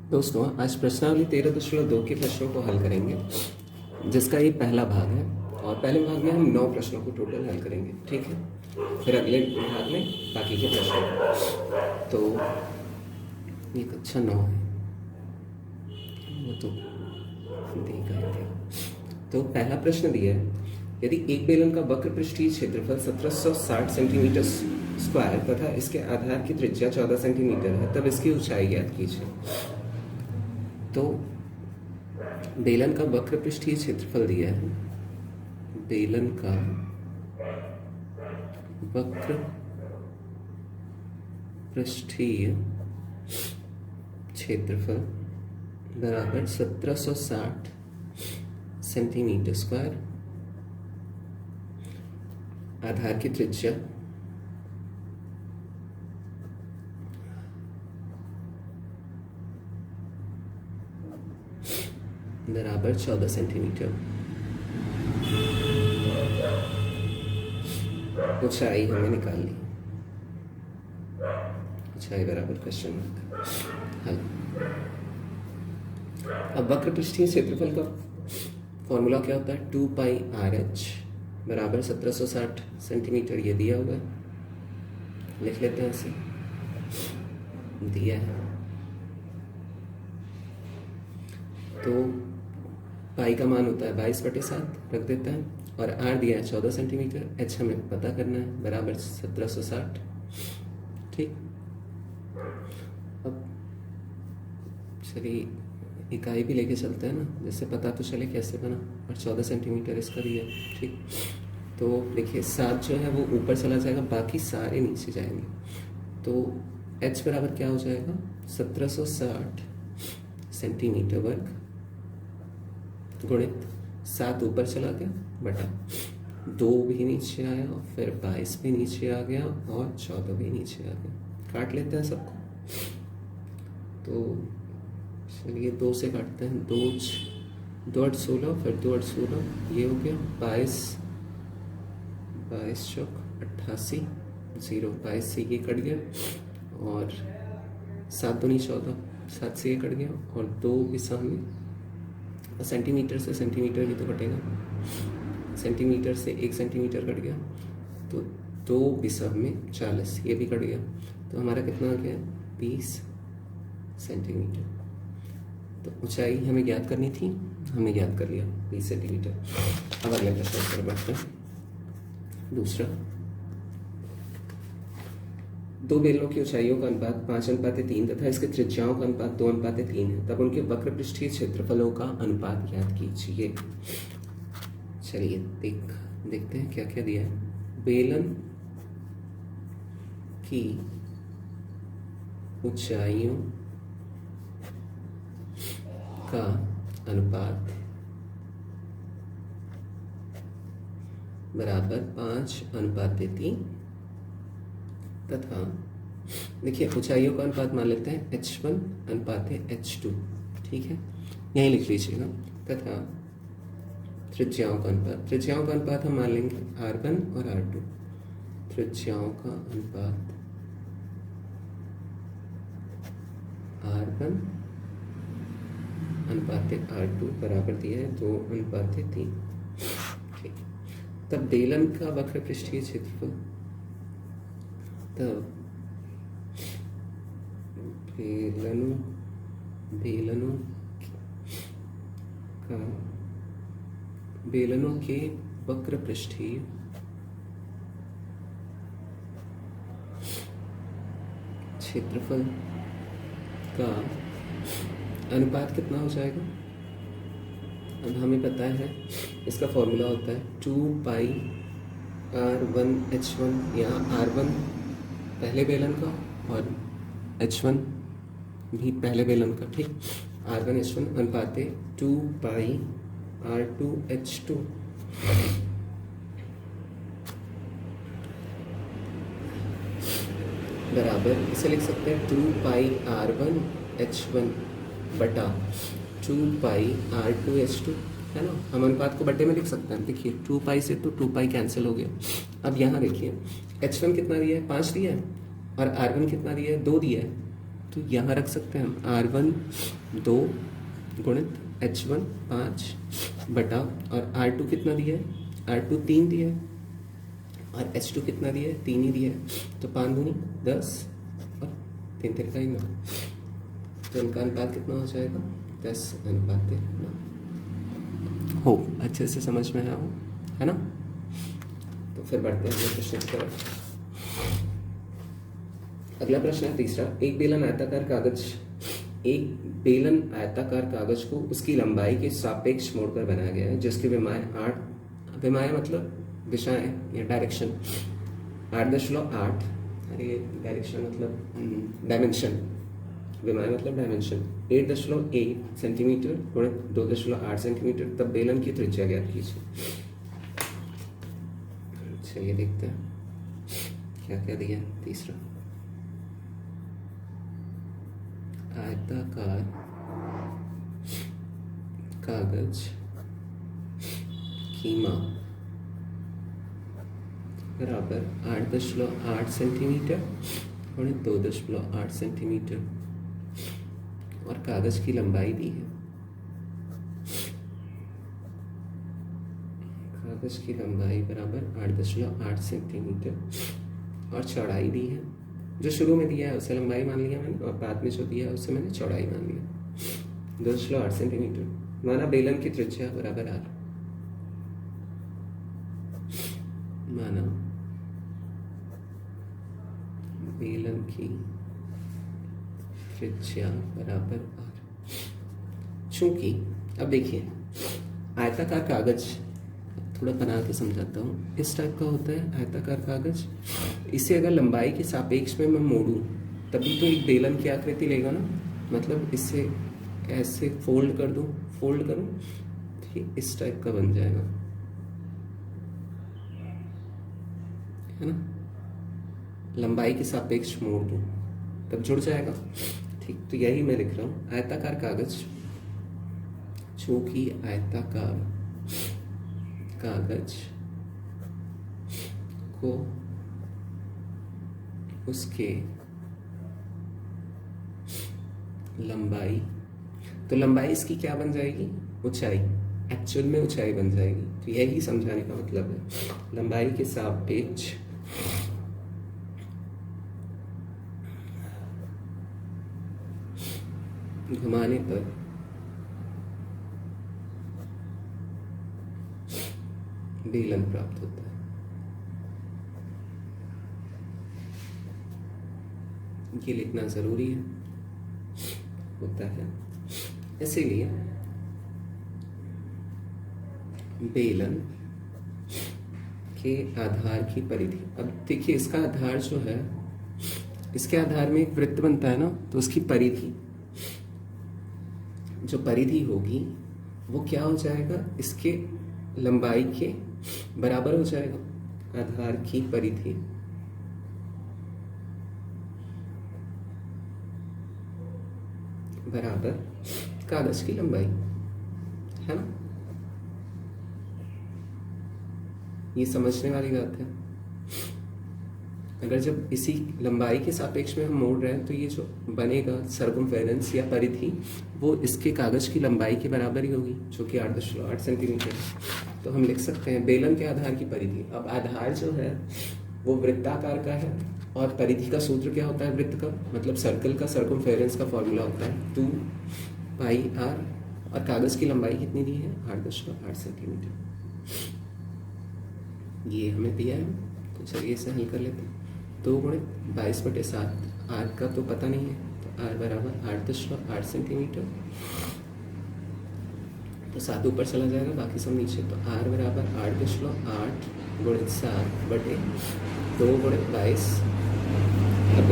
दोस्तों, आज प्रश्नावली 13.2 के प्रश्नों को हल करेंगे, जिसका ये पहला भाग है। और पहले भाग में हम 9 प्रश्नों को टोटल हल करेंगे, ठीक है। फिर अगले भाग में बाकी के प्रश्न। तो ये कक्षा 9 है, वो तो दे गए थे। तो पहला प्रश्न दिया है, यदि एक बेलन का वक्र पृष्ठीय क्षेत्रफल 1760 सेंटीमीटर स्क्वायर तथा इसके आधार की त्रिज्या 14 सेंटीमीटर है, तब इसकी ऊंचाई ज्ञात कीजिए। तो बेलन का वक्र पृष्ठीय क्षेत्रफल दिया है। बेलन का वक्र पृष्ठीय क्षेत्रफल बराबर 1760 सेंटीमीटर स्क्वायर, आधार की त्रिज्या बराबर 14 सेंटीमीटर, ऊंचाई हमें निकाल ली। ऊंचाई बराबर क्वेश्चन मार्क। हल। अब वक्र पृष्ठीय क्षेत्रफल का फॉर्मूला क्या होता है? 2 पाई RH बराबर 1760 सेंटीमीटर। ये दिया हुआ है, लिख लेते हैं इसे। दिया है तो पाई का मान होता है 22/7, रख देता है। और R दिया है 14 सेंटीमीटर, H हमें पता करना है, बराबर 1760। ठीक। अब चलिए इकाई भी लेके चलते हैं ना, जिससे पता तो चले कैसे बना। और 14 सेंटीमीटर इसका दिया है, ठीक। तो देखिए 7 जो है वो ऊपर चला जाएगा, बाकी सारे नीचे जाएंगे। तो H बराबर क्या हो जाएगा? 1760 सेंटीमीटर वर्ग गुणित 7 ऊपर चला गया बटा 2 भी नीचे आया, और फिर 22 भी नीचे आ गया, और 14 भी नीचे आ गया। काट लेते हैं सबको। तो चलिए 2 से काटते हैं। 2 8 16, फिर 2 8 16, ये हो गया 22 चौक 88, 0 22 से ये कट गया, और 7 दूनी 14, 7 से ये कट गया, और 2 भी सामने। सेंटीमीटर से सेंटीमीटर भी तो कटेगा, सेंटीमीटर से 1 सेंटीमीटर कट गया, तो 2 बिसब में 40, ये भी कट गया। तो हमारा कितना आ गया? 20 सेंटीमीटर। तो ऊंचाई हमें ज्ञात करनी थी, हमने ज्ञात कर लिया 20 सेंटीमीटर। अब अगले प्रश्न पर बढ़ते हैं। दूसरा, 2 बेलनों की ऊंचाइयों का अनुपात 5:3 तथा इसके त्रिज्याओं का अनुपात 2:3 है, तब उनके वक्र पृष्ठीय क्षेत्रफलों का अनुपात ज्ञात कीजिए। चलिए देखते हैं क्या क्या दिया है। बेलन की ऊंचाइयों का अनुपात बराबर 5:3 तथा देखिए ऊंचाइयों का अनुपात मान लेते हैं H1:H2, ठीक है, यहीं लिख लीजिएगा। तथा त्रिज्याओं का अनुपात, त्रिज्याओं का अनुपात हम मान लेंगे R1 और R2। त्रिज्याओं का अनुपात R1:R2 बराबर दिया है 2:3। ठीक। तब बेलन का वक्र पृष्ठीय क्षेत्रफल, तब बेलनों के वक्र पृष्ठीय क्षेत्रफल का अनुपात कितना हो जाएगा? अब हमें पता है इसका फॉर्मूला होता है 2 पाई R1H1, यहाँ R1 पहले बेलन का और H1 भी पहले बेलन का, ठीक। R1H1 अनुपाते 2 पाई R2H2 बराबर, इसे लिख सकते हैं 2 पाई R1H1 बटा 2 पाई R2H2, है ना। हम अनुपात को बट्टे में लिख सकते हैं। देखिए 2 पाई से तो 2 पाई कैंसिल हो गया। अब यहाँ देखिए H1 कितना दिया है? 5 दिया है, और R1 कितना दिया है? 2 दिया है। तो यहाँ रख सकते हैं हम R1 2 गुणित H1 5 बटा, और R2 कितना दिया है, R2 3 दिया है, और H2 कितना दिया है, 3 ही दिया है। तो 5 दूनी 10 और 3 3 का 9, तो इनका अनुपात कितना हो जाएगा, 10 अनुपात 9। हो अच्छे से समझ में आया हो, है ना। तो फिर बढ़ते हैं अगले प्रश्न की तरफ। अगला प्रश्न है तीसरा। एक बेलन आयताकार कागज को उसकी लंबाई के सापेक्ष मोड़कर बनाया गया है, जिसकी विमाएं मतलब दिशाएं या डायरेक्शन 8.8, अरे डायरेक्शन मतलब डायमेंशन, विमाएं मतलब डायमेंशन 8.8 सेंटीमीटर गुणित 2.8 सेंटीमीटर, तब बेलन की त्रिज्या ज्ञात कीजिए। चलिए देखते हैं क्या क्या दिया है। तीसरा, आयताकार कागज की माप बराबर 8.8 सेंटीमीटर गुणित 2.8 सेंटीमीटर, और कागज की लंबाई दी है, कागज की लंबाई बराबर 8.8 सेंटीमीटर, और चौड़ाई दी है, जो शुरू में दिया है उसे लंबाई मान लिया मैंने, और बाद में जो दिया है उसे मैंने चौड़ाई मान लिया 2.8 सेंटीमीटर। माना बेलन की त्रिज्या बराबर R, माना बेलन की त्रिज्या बराबर R। चूंकि अब देखिए आयताकार कागज, थोड़ा बना के समझाता हूँ, इस टाइप का होता है आयताकार कागज। इसे अगर लंबाई के सापेक्ष में मैं मोड़ूं तभी तो एक बेलन की आकृति लेगा ना, मतलब इसे ऐसे फोल्ड करूं तो ये इस टाइप का बन जाएगा, है ना। लंबाई के सापेक्ष मोड़ दूं तब जुड़ जाएगा, ठीक। तो यही मैं लिख रहा हूं, आयताकार कागज, चूंकि आयताकार कागज को उसके लंबाई, तो लंबाई इसकी क्या बन जाएगी, ऊंचाई, एक्चुअल में ऊंचाई बन जाएगी। तो यही समझाने का मतलब है, लंबाई के सापेक्ष घुमाने पर बेलन प्राप्त होता है। ये लिखना जरूरी है, होता है। इसीलिए बेलन के आधार की परिधि, अब देखिए इसका आधार जो है, इसके आधार में एक वृत्त बनता है ना, तो उसकी परिधि, जो परिधि होगी वो क्या हो जाएगा, इसके लंबाई के बराबर हो जाएगा। आधार की परिधि बराबर कागज की लंबाई, है ना। ये समझने वाली बात है। अगर जब इसी लंबाई के सापेक्ष में हम मोड़ रहे हैं तो ये जो बनेगा सर्कमफेरेंस या परिधि, वो इसके कागज की लंबाई के बराबर ही होगी, जो कि 8.8 सेंटीमीटर है। तो हम लिख सकते हैं बेलन के आधार की परिधि। अब आधार जो है वो वृत्ताकार का है, और परिधि का सूत्र क्या होता है, वृत्त का मतलब सर्कल का सर्कमफेरेंस का फॉर्मूला होता है 2πr, और कागज की लंबाई कितनी दी है, 8.8 सेंटीमीटर। ये हमें दिया है, तो चलिए इसे हल कर लेते हैं। 2 गुणित 22/7, आर का तो पता नहीं है, तो आर बराबर 8.8 सेंटीमीटर, तो 7 ऊपर चला जाएगा, बाकी सब नीचे। तो आर बराबर 8.8 गुणित 7/2 गुणित 22। अब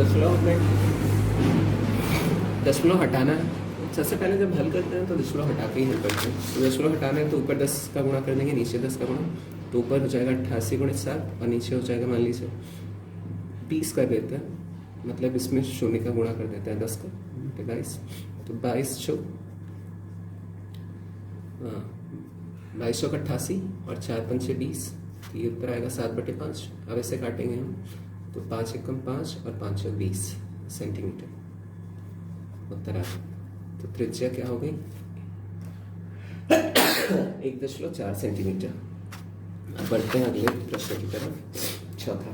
दशमलव हटाना है। सबसे पहले जब हल करते हैं तो दशमलव हटा के ही हल करते हैं। तो दशमलव हटाना है तो ऊपर 10 का गुणा कर देंगे, नीचे 10 का गुणा, तो ऊपर हो जाएगा 88 गुणित 7, और नीचे हो जाएगा मान लीजिए 20 कर देते हैं, मतलब इसमें शून्य का गुणा कर देते हैं 10 का, 22, तो 22 चौक 88 और 4 पंचे 20, तो ये उत्तर आएगा 7/5। अब ऐसे काटेंगे हम, तो 5 एकम 5 और 5 चौक 20 सेंटीमीटर। उत्तर आ गया। तो त्रिज्या क्या हो गई 1.4 सेंटीमीटर। अब बढ़ते हैं अगले प्रश्न की तरफ। चौथा,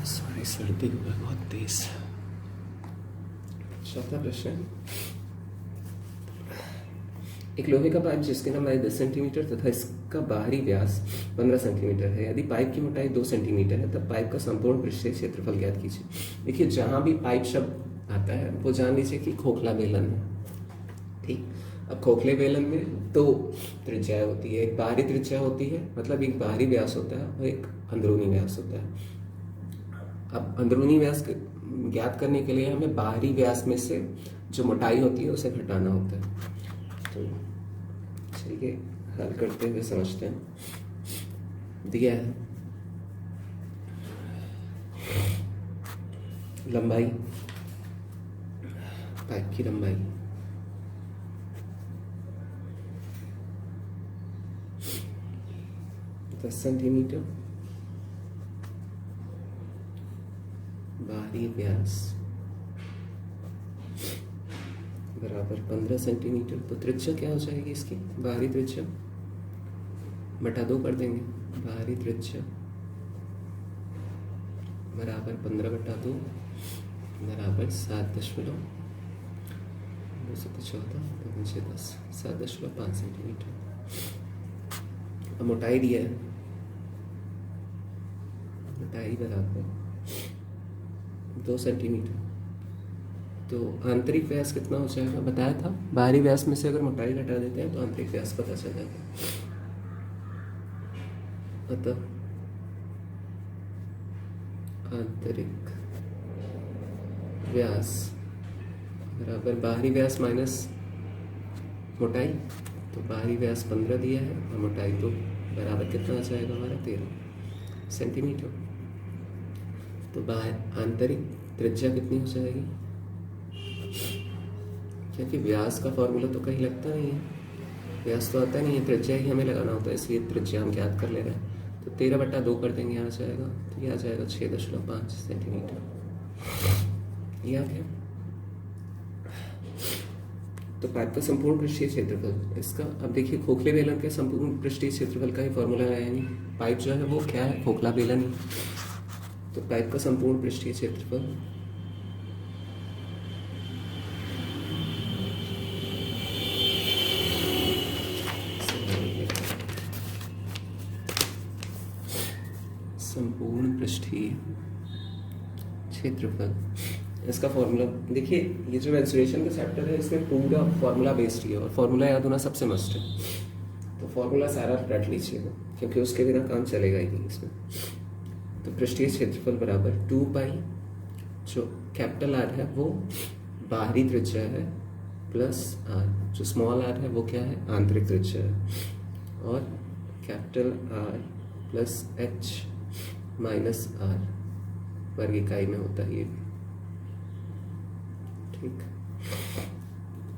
सॉरी सर्दी हो गई बहुत तेज। चौथा प्रश्न, एक लोहे का पाइप जिसकी लंबाई 10 सेंटीमीटर तथा इसका बाहरी व्यास 15 सेंटीमीटर है, यदि पाइप की मोटाई 2 सेंटीमीटर है तब पाइप का संपूर्ण पृष्ठीय क्षेत्रफल ज्ञात कीजिए। देखिए जहां भी पाइप शब्द आता है वो जान लीजिए कि खोखला बेलन है। ठीक, अब खोखले बेलन में दो त्रिज्याएं होती है, एक बाहरी त्रिज्या होती है, मतलब एक बाहरी व्यास होता है और एक अंदरूनी व्यास होता है। अब अंदरूनी व्यास ज्ञात करने के लिए हमें बाहरी व्यास में से जो मोटाई होती है उसे घटाना होता है। तो चलिए हल करते हुए समझते हैं। दिया है लंबाई, पाइप की लंबाई 10 सेंटीमीटर, बाहरी व्यास बराबर 15 सेंटीमीटर। तो त्रिज्या क्या हो जाएगी इसकी, बाहरी त्रिज्या बटा 2 कर देंगे, बाहरी त्रिज्या बराबर 15 बटा 2 बराबर 7.14 7.5 सेंटीमीटर। अब मोटाई दिया है, मोटाई बराबर 2 सेंटीमीटर। तो आंतरिक व्यास कितना हो जाएगा, बताया था बाहरी व्यास में से अगर मोटाई घटा देते हैं तो आंतरिक व्यास पता चल जाता है। अतः आंतरिक व्यास बराबर बाहरी व्यास माइनस मोटाई, तो बाहरी व्यास 15 दिया है और मोटाई 2 बराबर कितना आ जाएगा हमारा 13 सेंटीमीटर। तो बाहर आंतरिक त्रिज्या कितनी हो जाएगी, क्योंकि व्यास का फॉर्मूला तो कहीं लगता नहीं है, व्यास तो आता नहीं है, त्रिज्या ही हमें लगाना होता है, इसलिए त्रिज्या हम ज्ञात कर ले रहे हैं। तो 13 बटा 2 कर देंगे, आ जाएगा, तो ये आ जाएगा 6.5 सेंटीमीटर। ये आ गया। तो पाइप का संपूर्ण पृष्ठीय क्षेत्रफल इसका, अब देखिए खोखले बेलन के संपूर्ण पृष्ठीय क्षेत्रफल का ही फॉर्मूला है, यानी पाइप जो है वो क्या है, खोखला बेलन ही। तो पाइप का संपूर्ण पृष्ठीय क्षेत्रफल संपूर्ण पृष्ठीय क्षेत्रफल, इसका फॉर्मूला देखिए, ये जो मेंस्ट्रुएशन का चैप्टर है इसमें पूरा फॉर्मूला बेस्ड है और फॉर्मूला याद होना सबसे मस्ट है। तो फॉर्मूला सारा रट लीजिएगा क्योंकि उसके बिना काम चलेगा ही नहीं इसमें। तो पृष्ठीय क्षेत्रफल बराबर 2 पाई, जो कैपिटल आर है वो बाहरी त्रिज्या है, प्लस आर, जो स्मॉल आर है वो क्या है, आंतरिक त्रिज्या है, और capital R plus H minus R वर्ग इकाई में होता है ये भी। ठीक,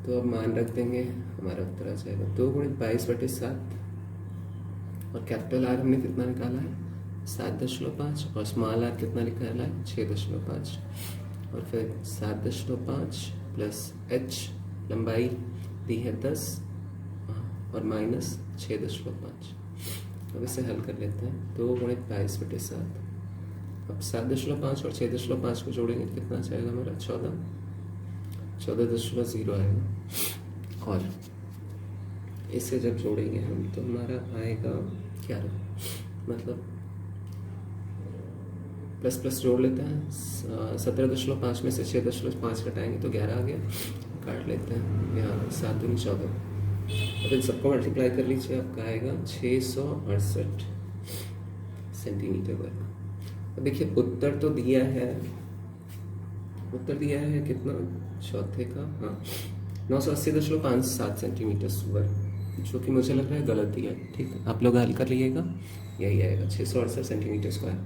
तो अब मान रख देंगे, हमारा उत्तर आ जाएगा 2 × 22/7, और कैपिटल आर हमने कितना निकाला है 7.5, और स्मॉल आर कितना निकाला है 6.5, और फिर 7.5 प्लस एच लंबाई दी है 10 और माइनस 6.5। अब इसे हल कर लेते हैं, 2 × 22/7। अब 7.5 और 6.5 को जोड़ेंगे तो कितना जाएगा हमारा 14.0 आएगा, और इसे जब जोड़ेंगे हम तो हमारा आएगा 11, मतलब प्लस प्लस जोड़ लेते हैं, 17.5 में से 6.5 घटाएंगे तो 11 आ गया, काट लेते हैं यहाँ 7 दूनी 14। अब इन सबको मल्टीप्लाई कर लीजिए, आपका आएगा 668 सेंटीमीटर वर्ग। अब देखिए उत्तर तो दिया है, उत्तर दिया है कितना चौथे का, हाँ 980.57 सेंटीमीटर वर्ग, जो कि मुझे लग रहा है गलत दिया है। ठीक है, आप लोग हल कर लीजिएगा, यही आएगा 668 सेंटीमीटर स्क्वायर।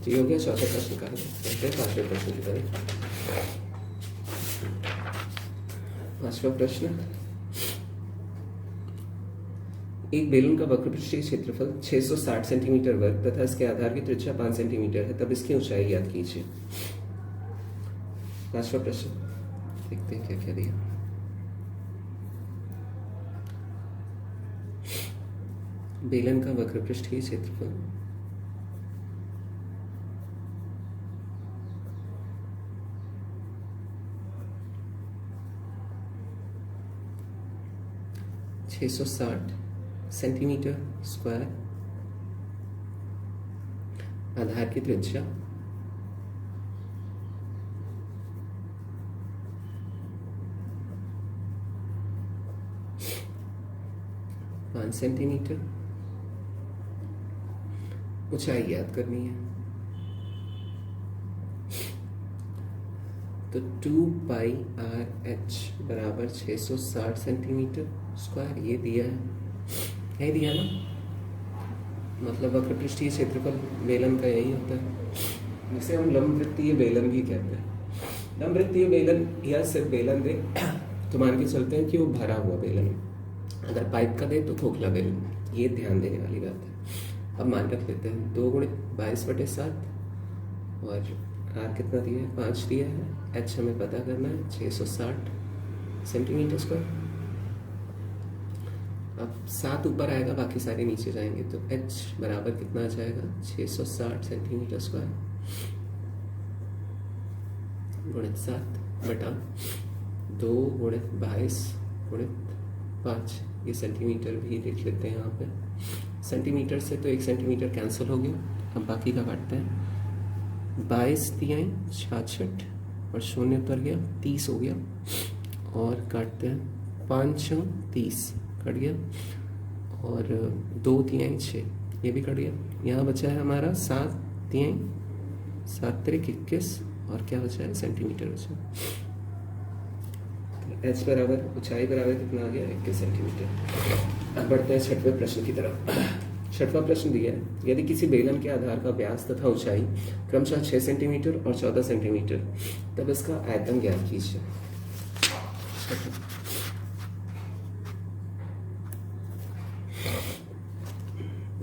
तो ये हो गया चौथे प्रश्न का। पांचवें प्रश्न की तरफ। पांचवा प्रश्न, एक बेलन का वक्रपृष्ठीय क्षेत्रफल 660 सेंटीमीटर वर्ग तथा इसके आधार की त्रिज्या 5 सेंटीमीटर है, तब इसकी ऊंचाई याद कीजिए। 5वां प्रश्न देखते हैं क्या क्या दिया। बेलन का वक्रपृष्ठीय क्षेत्रफल 660 सेंटीमीटर स्क्वायर, आधार की त्रिज्या 5 सेंटीमीटर, ऊंचाई याद करनी है। तो 2 पाई आर एच बराबर 660 सेंटीमीटर स्क्वायर, ये दिया है दिया ना, मतलब वक्रपृष्ठीय क्षेत्रफल बेलन का यही होता है, जिसे हम लंबवृत्तीय बेलन भी कहते हैं। लंबवृत्तीय बेलन या सिर्फ बेलन दे तो मान के चलते हैं कि वो भरा हुआ बेलन है, अगर पाइप का दे तो खोखला बेलन, ये ध्यान देने वाली बात है। अब मान रख लेते हैं 2 × 22/7 और आर कितना दिया है, 5 दिया है, एच हमें पता करना है 660 सेंटीमीटर स्क्वायर। अब 7 ऊपर आएगा, बाकी सारे नीचे जाएंगे, तो एच बराबर कितना आ जाएगा 660 सेंटीमीटर स्क्वायर गुणित 7 बटा 2 × 22 × 5, ये सेंटीमीटर भी लिख लेते हैं यहाँ पे। सेंटीमीटर से तो 1 सेंटीमीटर कैंसिल हो गया, अब बाकी का काटते हैं। 22 तिहाई 66 और 0 उतर गया, 30 हो गया, और काटते हैं 5 × 30 कट गया, और 2 तिहाई 6 ये भी कट गया। यहाँ बचा है हमारा 7 तिहाई 7 × 21 और क्या बचा है, सेंटीमीटर बचा। एच बराबर ऊंचाई बराबर कितना आ गया, 21 सेंटीमीटर। अब बढ़ते हैं 6वें प्रश्न की तरफ। 6वां प्रश्न दिया है, यदि किसी बेलन के आधार का व्यास तथा ऊंचाई क्रमशः 6 सेंटीमीटर और 14 सेंटीमीटर, तब इसका आयतन ज्ञात कीजिए।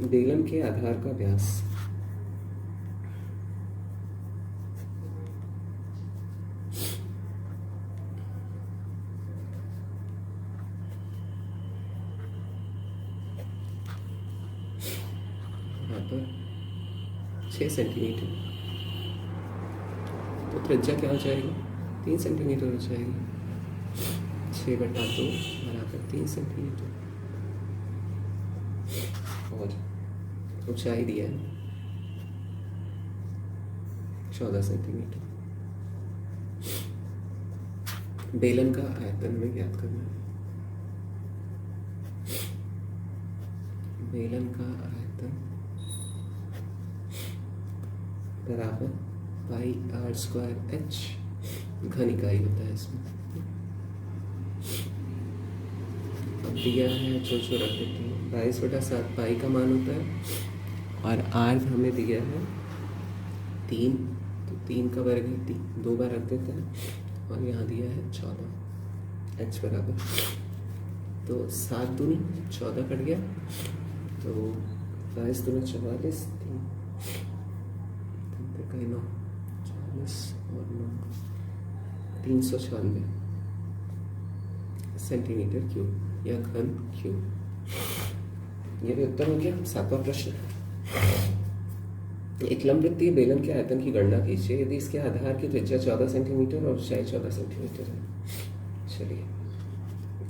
बेलन के आधार का व्यास पर 6 सेंटीमीटर, तो त्रिज्या क्या हो जाएगी, 3 सेंटीमीटर हो जाएगी। 6/2 बराबर 3 सेंटीमीटर, और ऊंचाई दिया है 14 सेंटीमीटर। बेलन का आयतन हमें ज्ञात करना है। बेलन का आयतन बराबर पाई आर स्क्वायर एच, घन इकाई होता है इसमें। अब दिया है जो रख देते हैं, 22/7 पाई का मान होता है, और आर हमें दिया है 3, तो 3 का वर्ग है 2 बार रख देते हैं, और यहाँ दिया है 14। एच बराबर, तो 7 दूनी 14 कट गया, तो 22 दूनी 44, 9 40 और 9 396 सेंटीमीटर क्यूब या घन क्यूब। ये भी उत्तर हो गया। 7वां प्रश्न, एक लंबवृत्तीय बेलन के आयतन की गणना कीजिए यदि इसके आधार की त्रिज्या 14 सेंटीमीटर और ऊंचाई 14 सेंटीमीटर है। चलिए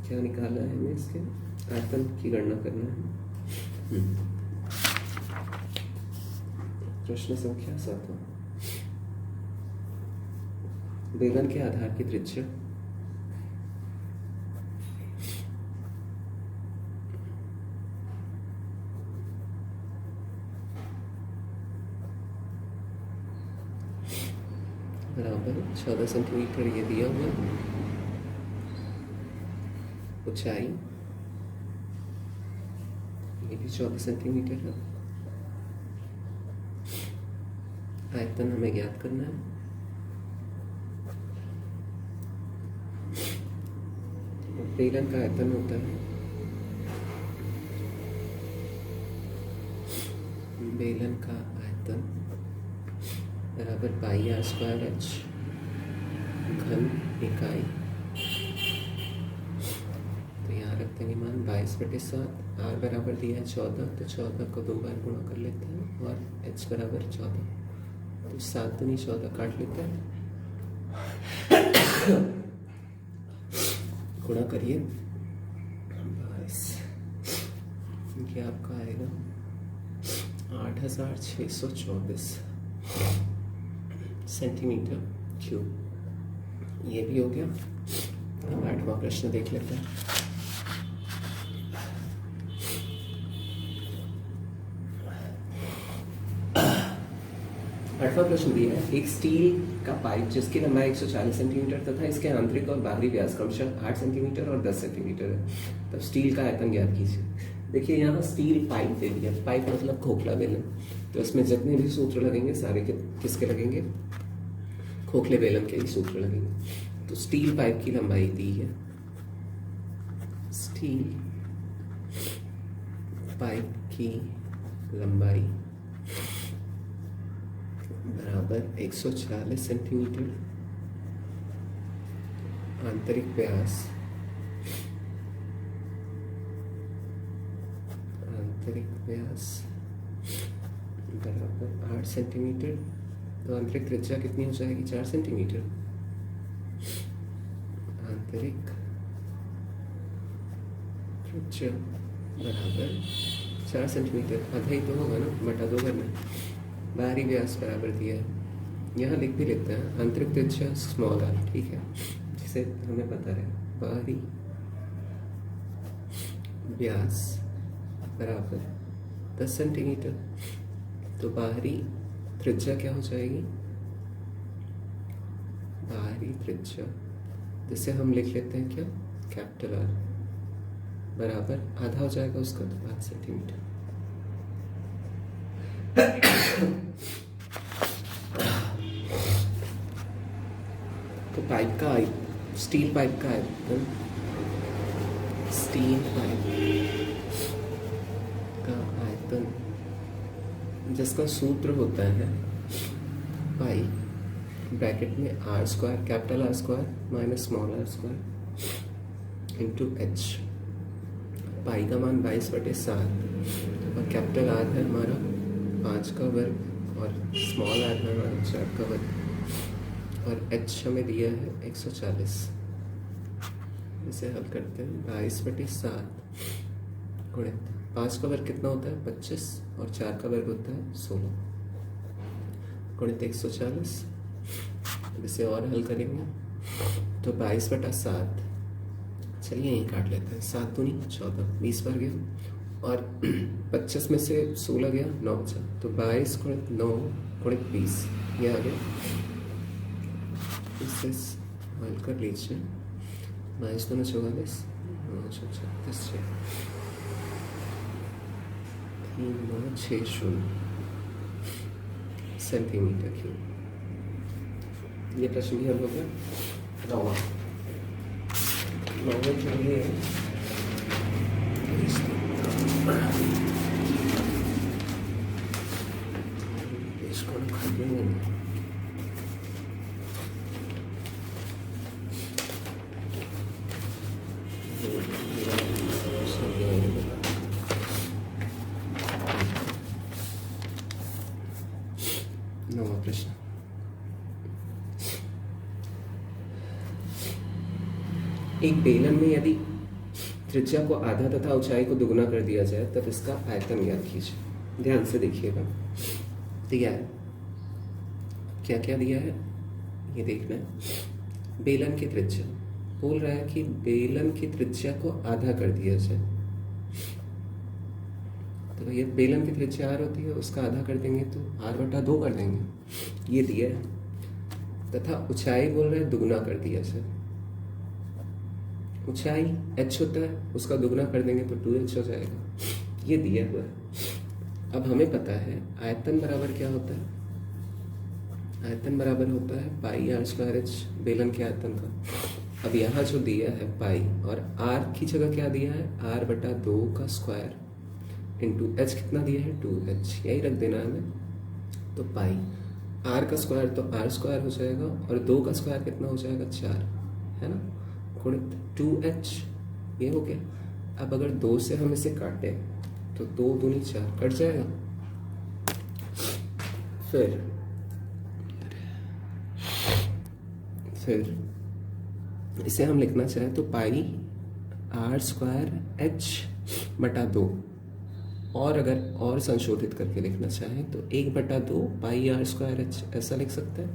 क्या निकालना है हमें, इसके आयतन की गणना करना है। प्रश्न संख्या 7वां, बेलन के आधार की त्रिज्या बराबर 14 सेंटीमीटर ये दिया हुआ, ऊंचाई ये भी 14 सेंटीमीटर है, आयतन हमें ज्ञात करना है। बेलन का आयतन होता है बेलन का आयतन बराबर पाई आर स्क्वायर एच घन इकाई। तो यहाँ रख देंगे मान 22/7। आर बराबर दिया है 14, तो 14 को 2 बार गुणा कर लेते हैं और एच बराबर 14, तो 7 दूनी 14 काट लेते हैं, गुणा करिए 22, ये आपका आएगा 8624 सेंटीमीटर क्यूब। ये भी हो गया। अब 8वां प्रश्न देख लेते हैं। 8वां प्रश्न दिया है, एक स्टील का पाइप जिसकी लंबाई 140 सेंटीमीटर तथा इसके आंतरिक और बाहरी व्यास क्रमशः 8 सेंटीमीटर और 10 सेंटीमीटर है, तब स्टील का आयतन ज्ञात कीजिए। देखिए यहाँ स्टील पाइप दे दिया, पाइप मतलब खोखला बेलन, तो इसमें जितने भी सूत्र लगेंगे सारे किसके लगेंगे, खोखले बेलन के ही सूत्र लगेंगे। तो स्टील पाइप की लंबाई दी है, स्टील पाइप की लंबाई बराबर 140 सेंटीमीटर, आंतरिक व्यास बराबर 8 सेंटीमीटर, तो आंतरिक त्रिज्या कितनी हो जाएगी, 4 सेंटीमीटर। आंतरिक त्रिज्या बराबर 4 सेंटीमीटर, आधा ही तो होगा ना, बटा 2 करना। बाहरी व्यास बराबर दिया है, यहाँ लिख भी लेते हैं, आंतरिक त्रिज्या स्मॉल आर, ठीक है, जिसे हमें पता है बाहरी व्यास बराबर 10 सेंटीमीटर, तो बाहरी त्रिज्या क्या हो जाएगी, बाहरी त्रिज्या जिसे हम लिख लेते हैं क्या, कैपिटल आर, बराबर आधा हो जाएगा उसका, तो 5 सेंटीमीटर। तो पाइप का स्टील पाइप का आयतन, स्टील पाइप का आयतन जिसका सूत्र होता है पाई ब्रैकेट में R square, capital R square minus small r square into H. Pi का मान 22/7 और कैपिटल आर है हमारा 5 का वर्ग और स्मॉल आर है हमारा 4 का वर्ग और एच हमें दिया है 140। इसे हल करते हैं, 22/7 गुणित 5 का वर्ग कितना होता है 25 और 4 का वर्ग होता है 16 गुणित 140। इसे और हल करेंगे तो 22/7, चलिए यहीं काट लेते हैं, 7 दूनी 14, 20 बार गया और 25 में से 16 गया, 9 बचा, तो 22 गुणित 9 गुणित 20 ये आ गया। इसे हल कर लीजिए, 22 दूनी 44, 36 3960 सेंटीमीटर क्यूब। ये प्रश्न भी हल हो गया। 9वां के लिए इसको खरीदेंगे, नौवां प्रश्न, एक बेलन में यदि त्रिज्या को आधा तथा ऊंचाई को दुगुना कर दिया जाए तब इसका आयतन ज्ञात कीजिए। ध्यान से देखिएगा, दिया है क्या क्या दिया है ये देखना है। बेलन की त्रिज्या बोल रहा है कि बेलन की त्रिज्या को आधा कर दिया जाए, तो भैया बेलन की त्रिज्या आर होती है, उसका आधा कर देंगे तो r/2 कर देंगे, ये दिया है। तथा ऊंचाई बोल रहे हैं दुगुना कर दिया जाए, ऊंचाई h होता है, उसका दुगुना कर देंगे तो 2h हो जाएगा, ये दिया हुआ है। अब हमें पता है आयतन बराबर क्या होता है, आयतन बराबर होता है पाई आर स्क्वायर एच, बेलन के आयतन का। अब यहाँ जो दिया है पाई और r की जगह क्या दिया है, r/2 का स्क्वायर इंटू एच कितना दिया है 2h, यही रख देना है हमें। तो पाई आर का स्क्वायर तो आर स्क्वायर हो जाएगा और 2 का स्क्वायर कितना हो जाएगा 4, है ना, गुणित 2h, ये हो गया। अब अगर 2 से हम इसे काटें तो 2 दूनी 4 कट जाएगा। फिर इसे हम लिखना चाहें तो पाई आर स्क्वायर एच बटा 2, और अगर और संशोधित करके लिखना चाहें तो 1/2 पाई आर स्क्वायर एच, ऐसा लिख सकते हैं,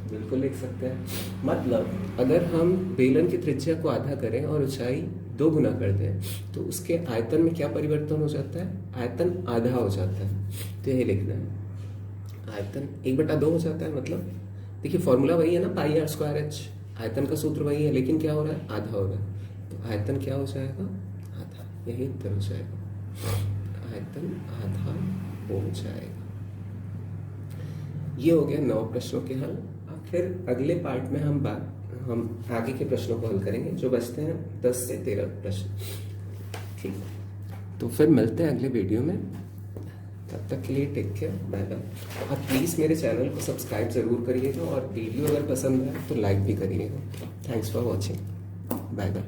बिल्कुल लिख सकते हैं। मतलब अगर हम बेलन की त्रिज्या को आधा करें और ऊंचाई 2 गुना कर दें तो उसके आयतन में क्या परिवर्तन हो जाता है, आयतन आधा हो जाता है। तो यही लिखना है, आयतन 1/2 हो जाता है। मतलब देखिए फॉर्मूला वही है ना, पाई आर स्क्वायर एच, आयतन का सूत्र वही है, लेकिन क्या हो रहा है, आधा हो रहा है। तो आयतन क्या हो जाएगा, आधा, यही उत्तर हो जाएगा, आयतन आधा हो जाएगा। ये हो गया 9 प्रश्नों के हल। अब फिर अगले पार्ट में हम आगे के प्रश्नों को हल करेंगे, जो बचते हैं 10 से 13 प्रश्न। ठीक, तो फिर मिलते हैं अगले वीडियो में, तब तक के लिए टेक केयर, बाय बाय। और प्लीज़ मेरे चैनल को सब्सक्राइब ज़रूर करिएगा और वीडियो अगर पसंद है तो लाइक भी करिएगा। Thanks for watching, bye bye.